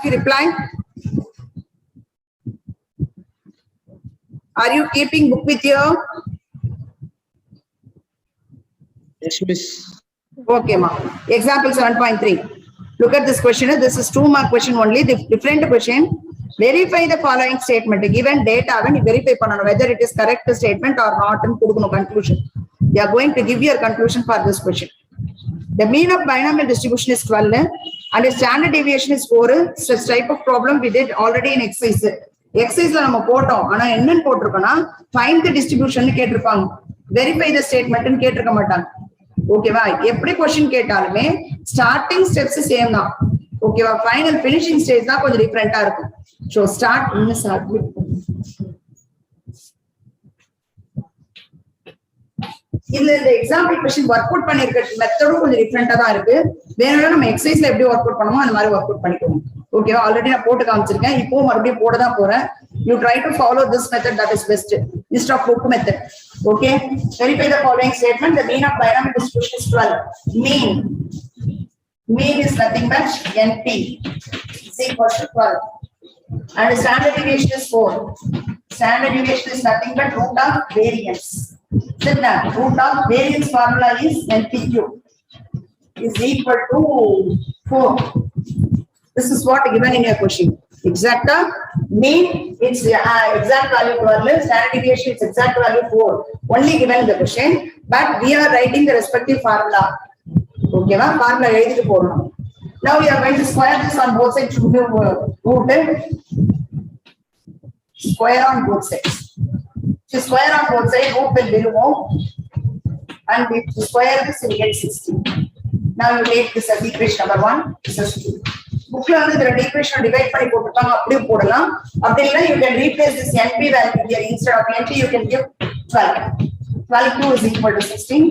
you reply? Are you keeping book with you? Yes, miss. Okay, ma. Example 7.3. Look at this question. This is 2-mark question only. The different question. Verify the following statement. Given data, when you verify whether it is correct statement or not, and conclusion. You are going to give your conclusion for this question. The mean of binomial distribution is 12 and the standard deviation is 4. Such type of problem we did already in exercise. Exercise la nama potom ana enna potrukona find the distribution nu ketirupanga, verify the statement nu ketirukka maatanga. Okay va, every question ketalume starting steps same da. Okay va, final finishing stage da konja different ah irukum. So start in submit. இதுல இந்த example question work out பண்ணிருக்க மெத்தடும் கொஞ்சம் டிஃபரெண்டா தான் இருக்கு. வேணும்னா நம்ம எக்ஸசைஸ்ல எப்படி work out பண்ணுமோ அந்த மாதிரி வொர்க் அவுட் பண்ணிக்கோங்க. ஓகேவா, ஆல்ரெடி நான் போட்டு காமிச்சிருக்கேன். இப்போ மறுபடியும் போட தான் போறேன். You try to follow this method, that is best instead of book method. Okay, verify the following statement. The mean of binomial distribution is 12. Mean is nothing but np is equal to 12 and standard deviation is 4. Standard deviation is nothing but root of variance. Sit down. Root of variance formula is NPQ is equal to 4. This is what given in your question. Exact mean it's exact value 12. Standard deviation is exact value 4. Only given in the question, but we are writing the respective formula. Okay, ma? Formula எழுதிட்டு போறோம். Now we are going to square this on both sides to give root. Square on both sides. To square on both sides, root will be removed, and we square this, we get 16. Now you take this as equation number 1. This is 2. Book la the equation divide பண்ணி போட்டுட்டாங்க, அப்படியே போடலாம். அப்படி இல்ல you can replace this np value here. Instead of np you can give 12. 12 q is equal to 16.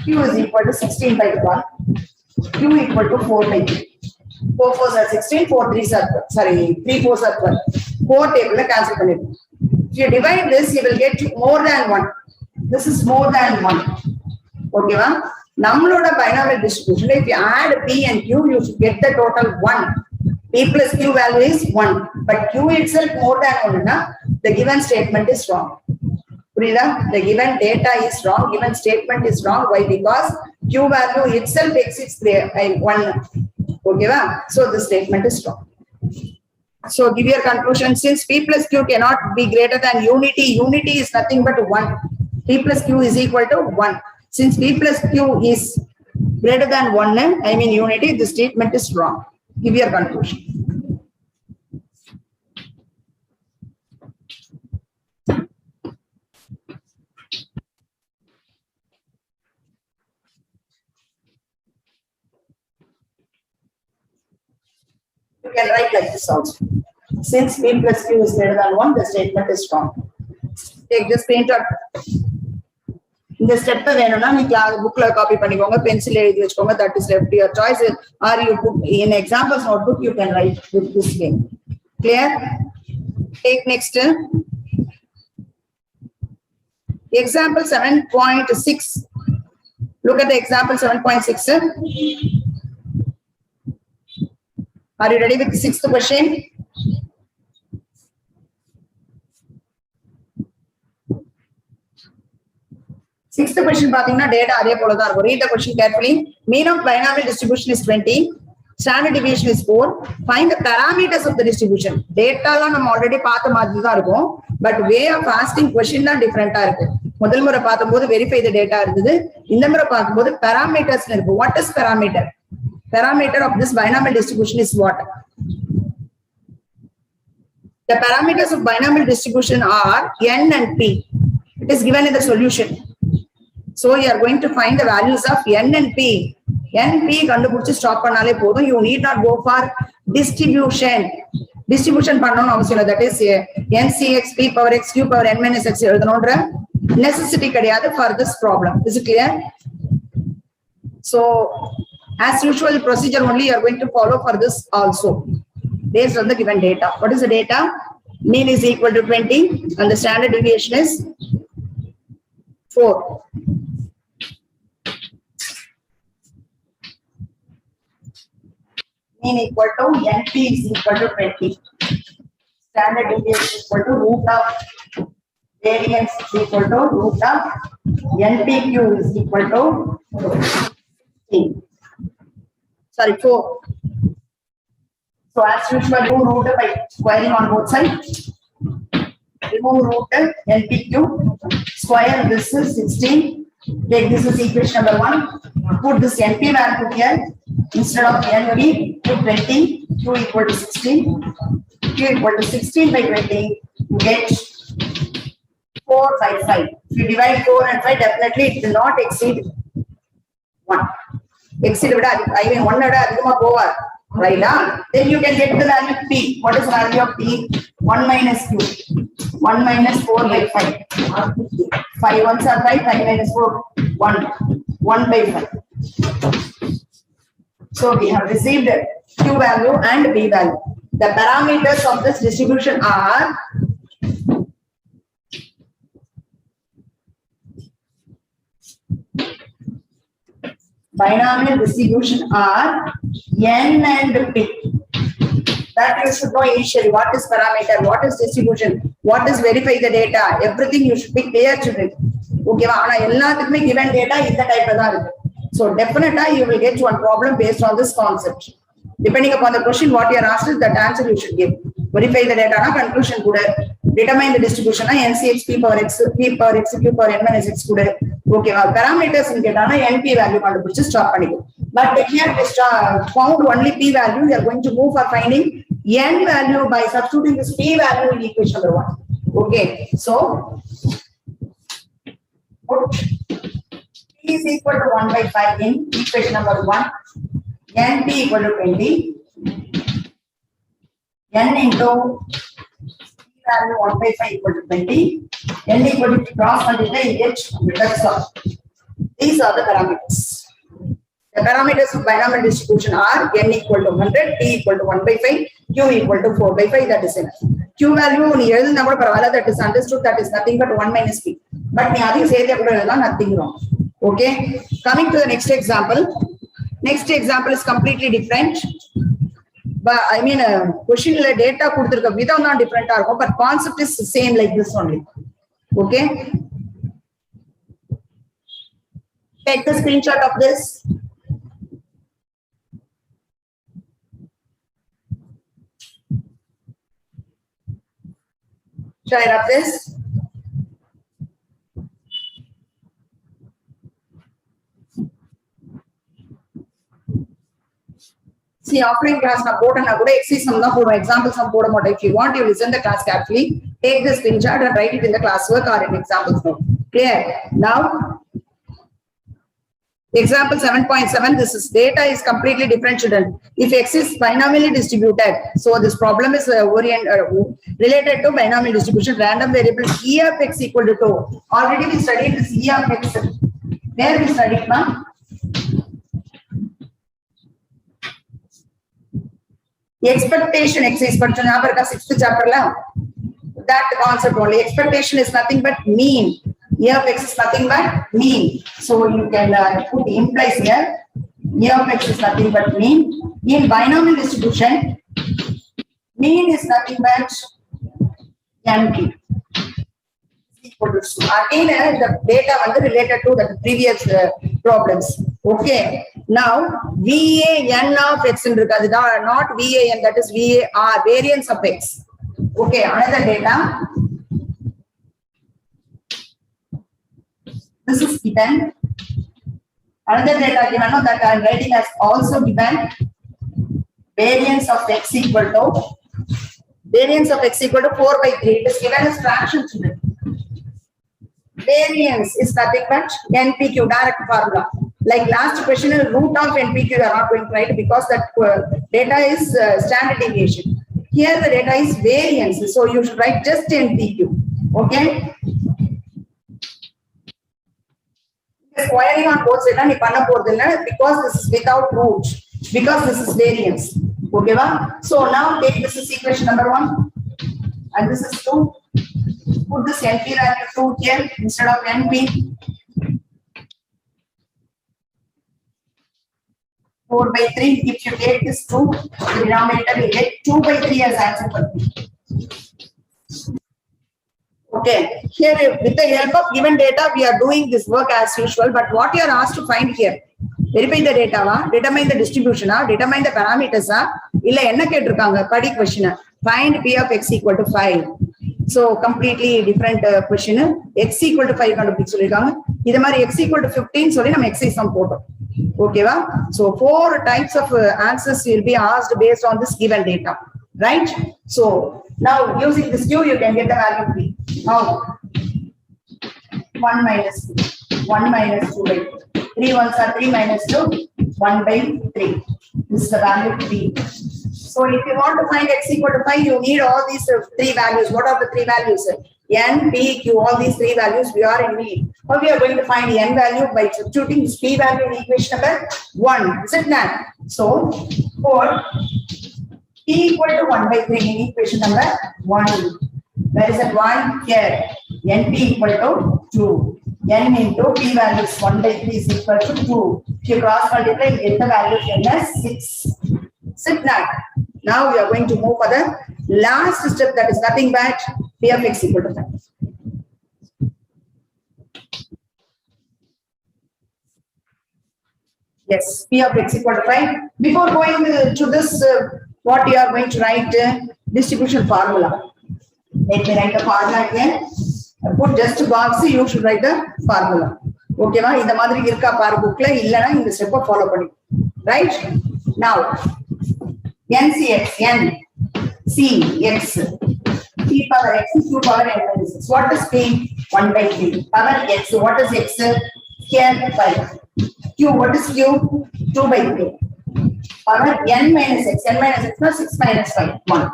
Q is equal to 16 by 1. Q equal to 4 by 3. 4 4s are 16. 4 3s are 12. Sorry, 3 4s are 12. 4 table cancel பண்ணிடுங்க. If you divide this, you will get more than 1. This is more than 1. Okay, va? Nammaloda binomial distribution, if you add p and q, you should get the total 1. P plus q value is 1. But q itself more than 1, na? The given statement is wrong. The given data is wrong. Given statement is wrong. Why? Because q value itself exceeds 1. Okay, va? So the statement is wrong. So give your conclusion. Since p plus q cannot be greater than unity, unity is nothing but 1. P plus q is equal to 1. Since p plus q is greater than 1, I mean unity, the statement is wrong. Give your conclusion. You can write like this also. Since p plus q is greater than 1, the statement is wrong. Take this screenshot. இந்த step வேணும்னா நீ புக்ல copy பண்ணிக்கோங்க, pencil எழுதி வச்சுக்கோங்க. That is left to your choice. Or you put in examples notebook, you can write with this way. Clear? Take next. Example 7.6. Look at the example 7.6. Are you ready with the 6th question? Sixth question பாத்தீங்கன்னா data அதே போல தான் இருக்கும். Read the question carefully. Mean of binomial distribution is 20. Standard deviation is 4. Find the parameters of the distribution. Data la நம்ம already பார்த்த மாதிரி தான் இருக்கும். But way of asking question தான் டிஃபரெண்டா இருக்கு. முதல் முறை பார்த்தபோது verify the data இருந்தது. இந்த முறை பார்க்கும்போது parameters இருக்கு. What is parameter? Parameter of this binomial distribution is what? The parameters of binomial distribution are n and p. It is given in the solution. So you are going to find the values of n and p. N, p கண்டுபிடிச்சு stop பண்ணாலே போதும். You need not go for distribution. Distribution பண்ணனும் அவசியம் இல்லை. That is ncx p power x q power n minus x எழுதணும்ன்ற necessity கிடையாது for this problem. Is it clear? So as usual procedure only you are going to follow for this also based on the given data. What is the data? Mean is equal to 20 and the standard deviation is 4. mean equal to NP is equal to 20. Standard deviation is equal to root of variance is equal to root of NPQ is equal to 4. So as usual, do root by squaring on both sides. Remove root NPQ. Square this is 16. Take this is equation number 1. Put this NP value here. Instead of NP, put 20. Q equal to 16. Q equal to 16 by 20. You get 4 by 5. If you divide 4 and 5, definitely it will not exceed 1. Exceed I mean 1 over. Right now, then you can get the value P. What is the value of P? 1 minus Q. 1 minus 4 by 5. 5 ones are 5, 5 minus 4, 1. 1 by 5. So we have received Q value and P value. The parameters of this distribution are binomial distribution are N and P. That you should know initially. What is parameter? What is distribution? What is verify the data? Everything you should be clear, children. Okay, given data is the type of. So definitely you will get one problem based on this concept. Depending upon the question, what you are asked is that answer you should give. Verify the data, conclusion good. Determine the distribution, NCX P power X, P power X, Q power N minus X good. Okay, parameters in data, NP value which is stop. But here we found only P value. We are going to move for finding N value by substituting this P value in equation number 1. Okay, so put P is equal to 1 by 5 in equation number 1. NP equal to 20. N into value 1 by 5 equal to 20. N equal to cross multiply H. That's all. These are the parameters. The parameters of binomial distribution are N equal to 100, P equal to 1 by 5, Q equal to 4 by 5. That is enough. Q value that is understood. That is nothing but 1 minus P. But nothing wrong. Okay. Coming to the next example. Next example is completely different. But I mean, question data without not different, but concept is the same like this only. Okay. Take the screenshot of this. Share up this. See, offline class na board na kuda exercise samna for example some board model. If you want, you listen the class carefully. Take the screenshot and write it in the classwork or in examples note. Clear? Now, example 7.7. This is data is completely different, children. If X is binomially distributed, so this problem is related to binomial distribution. Random variable E of X equal to 2. Already we studied this E of X. Where we studied now? Expectation X is but 6th chapter that concept only. Expectation is nothing but mean. E of X is nothing but mean. So you can put implies here. E of X is nothing but mean. In binomial distribution, mean is nothing but NP. Again, the data related to the previous problems. Okay. Now, VAN of X not VAN, that is VAR, variance of X. Okay, another data. This is given. Another data given that I am writing as also given. Variance of X equal to 4 by 3. It is given as fraction, children. Variance is nothing but NPQ, direct formula. Like last question, root of NPQ you are not going to write because that data is standard deviation. Here the data is variance, so you should write just NPQ. Okay. Squaring on both sides because this is without root, because this is variance. Okay, so now take this is equation number 1 and this is 2. Put this NP value 2 here instead of NP. 4 by 3. If you take this 2, the denominator will get 2 by 3 as answer for B. Okay, here with the help of given data, we are doing this work as usual, but what you are asked to find here, verify the data, determine the distribution, determine the parameters, illa enna kettirukanga padi question, find P of x equal to 5. So completely different question, x equal to 5 kandupidichu solirukanga. Idha mari x equal to 15 solli nam exercise sum potom. Okay va? So 4 types of answers will be asked based on this given data, right? So now using this Q, you can get the value P. Now 1 minus 2, 1 minus 2 by 2. 3 ones are 3 minus 2, 1 by 3. This is the value P. So if you want to find x equal to 5, you need all these 3 values. What are the 3 values? N, P, Q, all these 3 values we are in need. How we are going to find the N value? By substituting this P value in equation number 1. Is it not? So for P equal to 1 by 3 in equation number 1. Where is that 1? Here. NP equal to 2. N into P value is 1 by 3 is equal to 2. If you cross multiply, you get the value of N as 6. Sit that. Now we are going to move for the last step, that is nothing but P of x equal to 5. Yes, P of x equal to 5. Before going to this, what you are going to write distribution formula. Let me write the formula again. Put just a box, you should write the formula. Okay, va? This madri irka par book la illana in the step follow padi. Right? Now, NCX, N, C, X, P power X, Q power N minus 6. What is P? 1 by 3. Power X, what is X? Here 5. Q, what is Q? 2 by 3. Power N minus X, N minus X, no 6 minus 5, 1.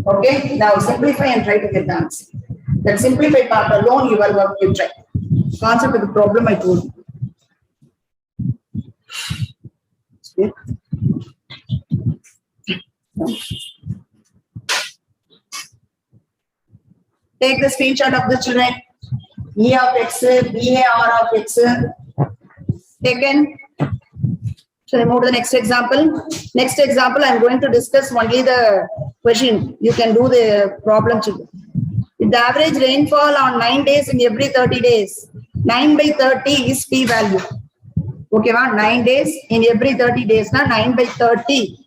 Okay, now simplify and try to get the answer. That simplified part alone, your work you try. Concept of the problem I told you. Okay. Take the screenshot of the children. E of x, BAR of x. Taken. So I move to the next example. Next example, I am going to discuss only the question. You can do the problem. If the average rainfall on 9 days in every 30 days, 9 by 30 is P value. Okay, 9 days in every 30 days, now 9 by 30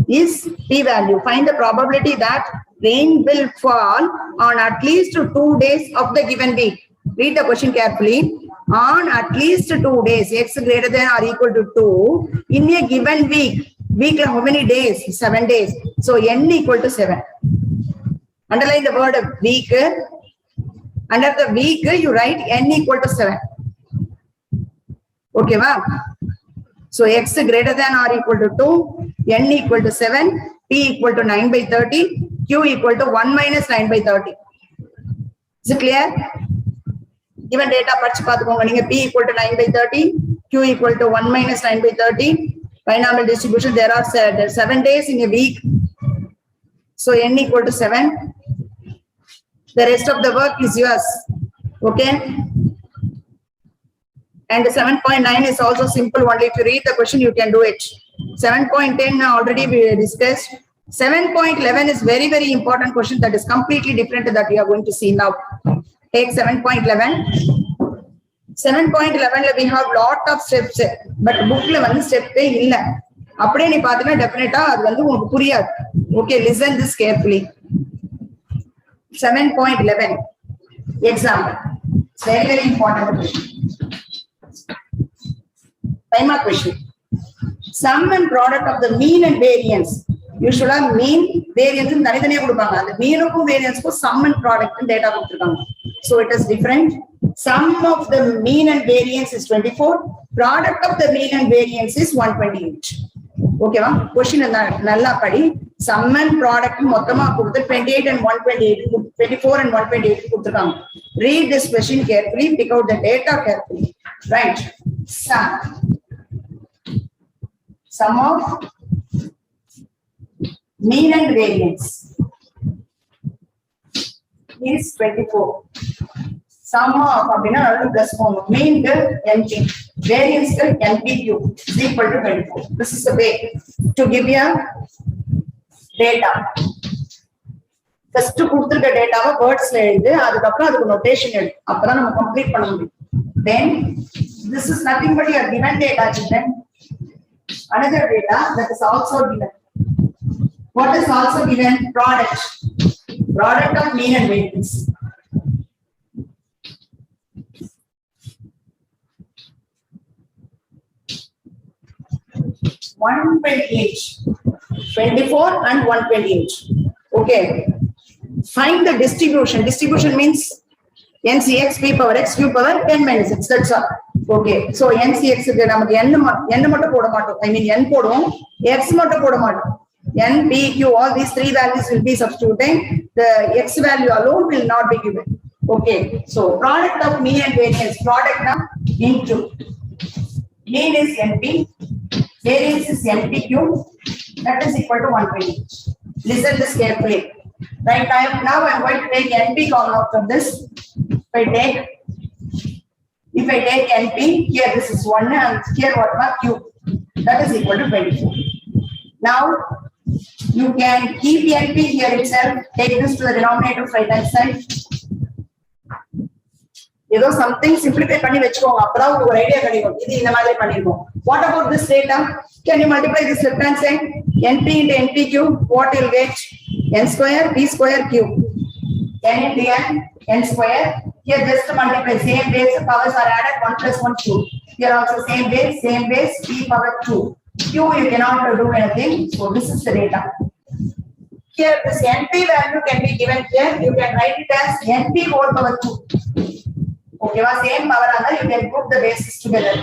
is P value. Find the probability that rain will fall on at least 2 days of the given week. Read the question carefully. On at least 2 days, x greater than or equal to 2 in a given week. Week how many days? 7 days. So n equal to 7. Underline the word week. Under the week, you write n equal to 7. Okay, wow. So x greater than or equal to 2, n equal to 7, p equal to 9 by 30, q equal to 1 minus 9 by 30. Is it clear? Given data, p equal to 9 by 30, q equal to 1 minus 9 by 30. Binomial distribution, there are 7 days in a week. So n equal to 7. The rest of the work is yours. Okay. And 7.9 is also simple. Only if you read the question, you can do it. 7.10 already we discussed. 7.11 is very, very important question that is completely different that we are going to see now. Take 7.11. 7.11 we have lot of steps, but book level step illa. Apde ni paathina definitely adu vandu ungalku puriyadu. Okay, listen this carefully. 7.11 example. It's very, very important question. Time question. Sum and product of the mean and variance. You should have mean, variance in the mean of variance for sum and product and data. So it is different. Sum of the mean and variance is 24. Product of the mean and variance is 128. Okay, ma? Question is nalla padi. Sum and product mottama 28 and 128, 24 and 128. Read this question carefully, pick out the data carefully. Right. Sum of mean and variance is 24. sum of அப்படினா plus 1 mean NP variance NPQ is equal to 24. This is the way to give you data. First கொடுத்திருக்க டேட்டாவை வேர்ட்ஸ்ல எழுது, அதுக்கு அப்புறம் அதுக்கு notation எழுது, அப்பதான் நம்ம கம்ப்ளீட் பண்ண முடியும். Then this is nothing but your given data, children. Another data that is also given. What is also given? Product of mean and variance. One 24 and 128. Okay. Find the distribution. Distribution means NCX p power x q power n minus x. That's all. Okay. So NCX க்கு நமக்கு n மட்டும் போட மாட்டோம். I mean n போடுவோம், x மட்டும் போட மாட்டோம். N, P, Q, all these three values will be substituting. The x value alone will not be given. Okay. So product of mean and variance. Product now into mean is NP, variance is NPQ. That is equal to 120. Listen this carefully. Right, now I'm going to take NP common out of this. If I take NP, here this is 1 and here what about Q? That is equal to 24. Now you can keep NP here itself, take this to the denominator of right hand side. ஏதோ something simplify பண்ணி வெச்சுக்கோங்க, அப்பதான் உங்களுக்கு ஒரு idea கிடைக்கும். இது இந்த மாதிரி பண்ணிருக்கோம். What about this data? Can you multiply this left hand side? NP into NPQ, what you'll get? N square P square Q. N into N square. Here just multiply, same base powers are added, 1 plus 1 Q. Here also same base P power 2. Q you cannot do anything, so this is the data. Here this NP value can be given here. You can write it as NP whole power 2. Okay, same power and you can put the bases together.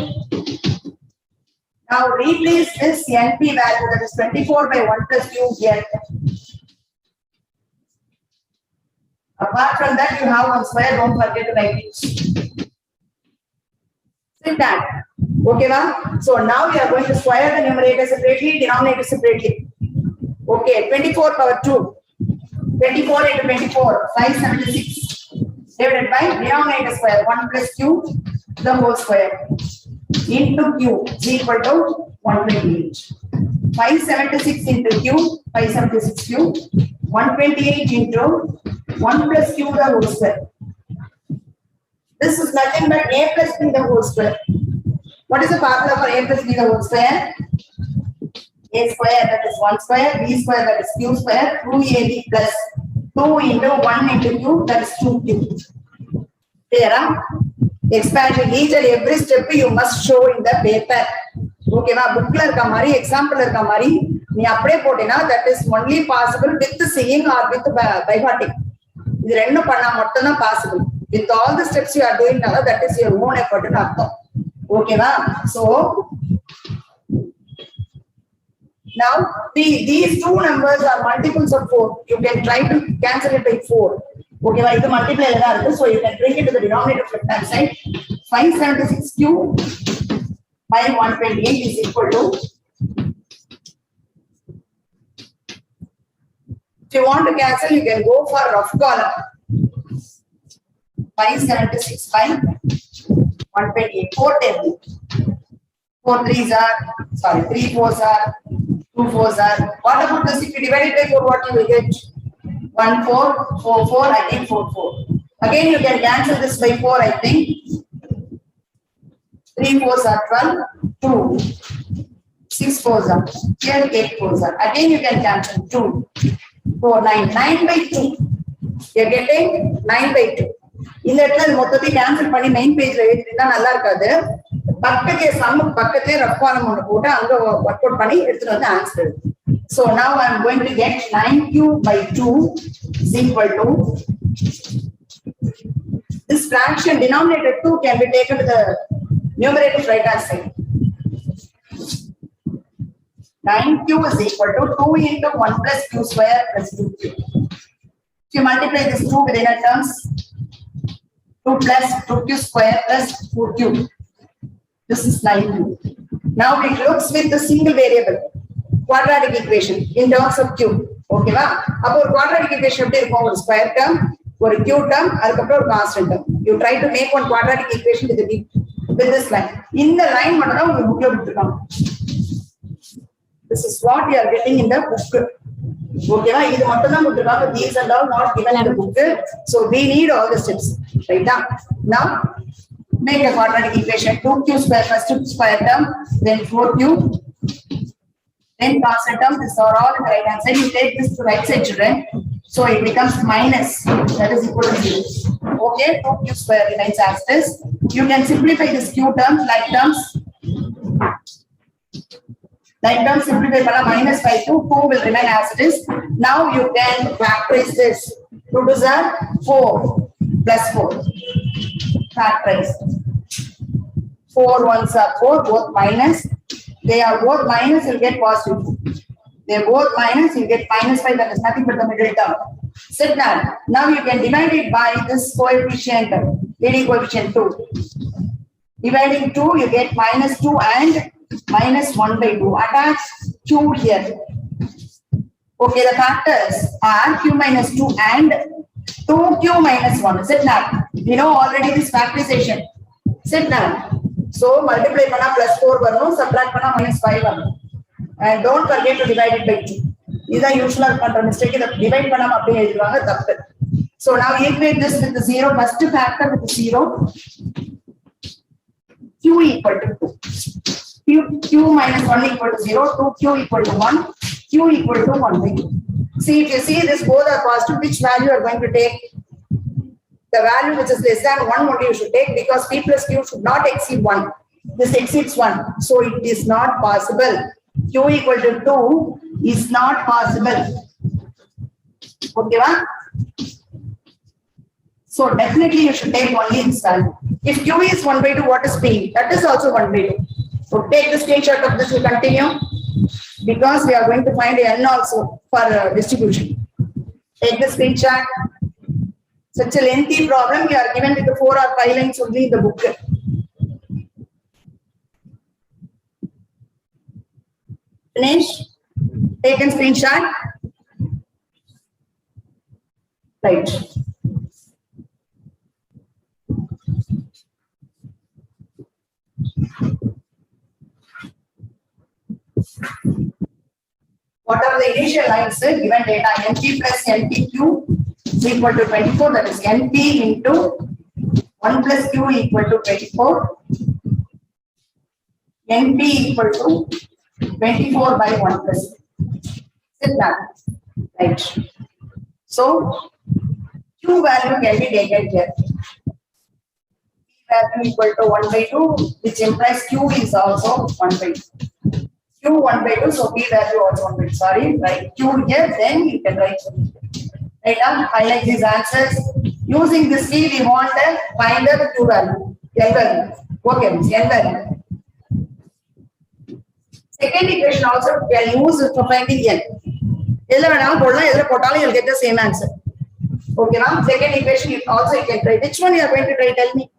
Now replace this NP value, that is 24 by 1 plus Q here. Apart from that, you have one square, don't forget to write it. See that? Okay, so now we are going to square the numerator separately, denominator separately. Okay, 24 power 2. 24 into 24, 576. Divided by denominator square, 1 plus Q, the whole square. Into Q is equal to 128. 576 into Q, 576 Q, 128 into 1 plus Q the whole square. This is nothing but A plus B the whole square. What is the formula for A plus B the whole square? A square, that is 1 square, B square, that is Q square, 2AB plus 2 into 1 into Q, that is 2Q. There are expansion, each and every step you must show in the paper. Okay, na book la irka mari, example la irka mari, nee appade potina, that is only possible with seeing or with by hearting. Idu rendu panna mattum da possible. With all the steps you are doing now, that is your own effort nu artham. Okay na? So now these two numbers are multiples of 4. You can try to cancel it by 4. Okay, இது multiply la irukku, so you can bring it to the denominator left hand side. 576Q by 128 is equal to, if you want to cancel, you can go for rough column. 576 by 128, 4 table. 4 3s are, sorry, 3 4s are, 2 4s are. What about this? If you divide it by 4, what you will get? 1 4 4 4, again 4 4. Again you can cancel this by 4, I think. 3 4s are 12, 2. 6 4s are, here 8 4s are. Again you can cancel 2, 4, 9. 9 by 2. You are getting 9 by 2. இந்த இடத்துல மொத்தத்தை cancel பண்ணி main பேஜ்ல எழுதிட்டா நல்லா இருக்காது. பக்கத்துக்கே some பக்கத்துலயே rough காலம் ஒன்று போட்டு அங்க ஒர்க் அவுட் பண்ணி எடுத்துட்டு வந்து answer. So now I am going to get 9Q by 2 is equal to, this fraction denominator 2 can be taken to the numerator right hand side. 9Q is equal to 2 into 1 plus Q square plus 2Q. If you multiply this 2 with inner terms, 2 plus 2Q square plus 4Q. This is 9Q. Now it looks with the single variable quadratic equation in terms of Q. Okay, va? Appo quadratic equation eppadi irukum? Or square term, ஒரு q term அதுக்கப்புறம் ஒரு constant term. You try to make one quadratic equation with this line. இந்த line மட்டும் தான் உங்க புக்ல கொடுத்திருக்காங்க. This is what you are getting in the book. Okay, இது மட்டும் தான் கொடுத்திருக்காங்க. These are all not given in the book. So we need all the steps. Right now make a quadratic equation. 2q square first square term, then 4q, then constant term. These are all in the right hand side. You take this to right side, children. So it becomes minus, that is equal to 0. Okay, 2q square remains as it is. You can simplify this q terms, like terms simplify by minus 5 to 2 will remain as it is. Now you can factorize this. 2 to 4 plus 4. Factorize. 4 ones are 4, both minus. They are both minus, you'll get positive. They are both minus, you get minus 5, that is nothing but the middle term. Set that. Now you can divide it by this coefficient, leading coefficient 2. Dividing 2, you get minus 2 and minus 1 by 2. Attach q here. Okay, the factors are q minus 2 and 2q minus 1. Set that. You know already this factorization. Set that. So multiply panna plus 4 varano, subtract panna minus 5 varano. And don't forget to divide it by 2. These are usual mistake. The divide panna appdi eduvanga thappu. So now equate this with the 0. First factor with the 0. Q equal to 2. Q minus 1 equal to 0. 2q equal to 1. Q equal to 1 by 2. See, if you see this both are positive, which value you are going to take? The value which is less than 1 only you should take, because p plus q should not exceed 1. This exceeds 1. So it is not possible. Q equal to 2 is not possible. Okay, va? So definitely you should take only this value. If q is 1 by 2, what is p? That is also 1 by 2. So take the screenshot of this, we continue. Because we are going to find n also for distribution. Take the screenshot. Such a lengthy problem you are given with the 4 or 5 lines only in the book. Finish. Take a screenshot. Right. What are the initial lines? Given data np plus npq is equal to 24. That is np into 1 plus q equal to 24. np equal to 24 by 1 plus. Sit that. Right. So q value can be taken here. P value equal to 1 by 2, which implies q is also 1 by 2. Q 1 by 2, so P value also 1 by 2. Sorry, write Q here, then you can write. Right now, highlight these answers. Using this key, we want to find the Q value. N value. Okay, N value. Second equation also can use for finding N. You'll get the same answer. Okay, now second equation also you can try. Which one you are going to try? Tell me.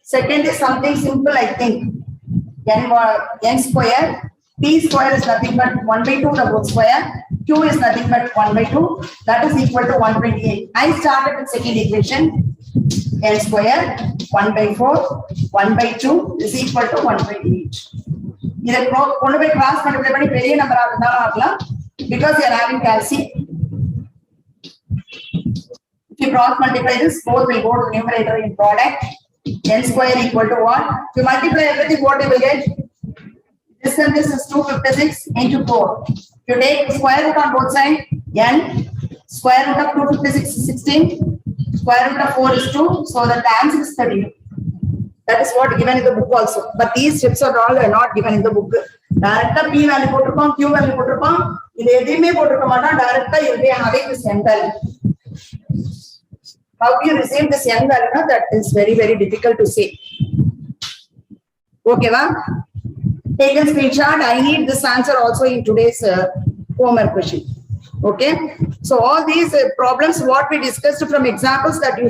Second is something simple, I think. N square. P square is nothing but 1 by 2 the whole square. Q is nothing but 1 by 2. That is equal to 128. I started with second equation. N square 1 by 4, 1 by 2 is equal to 128. Either cross multiply number because you are having calcium. If you cross multiply this, both will go to the numerator in product. N square equal to what? If you multiply everything, what you will get? This and this is 256 into 4. If you take the square root on both sides, n square root of 256 is 16, square root of 4 is 2, so the answer is 32. That is what given in the book also. But these steps are all not given in the book. Direct P value potrupom, Q value potrupom. Idu edhume potrukkamata direct you will be having this n value. How you receive this n value? That is very difficult to say. Okay, va? Take a screenshot. I need this answer also in today's homework question. Okay. So all these problems, what we discussed from examples that you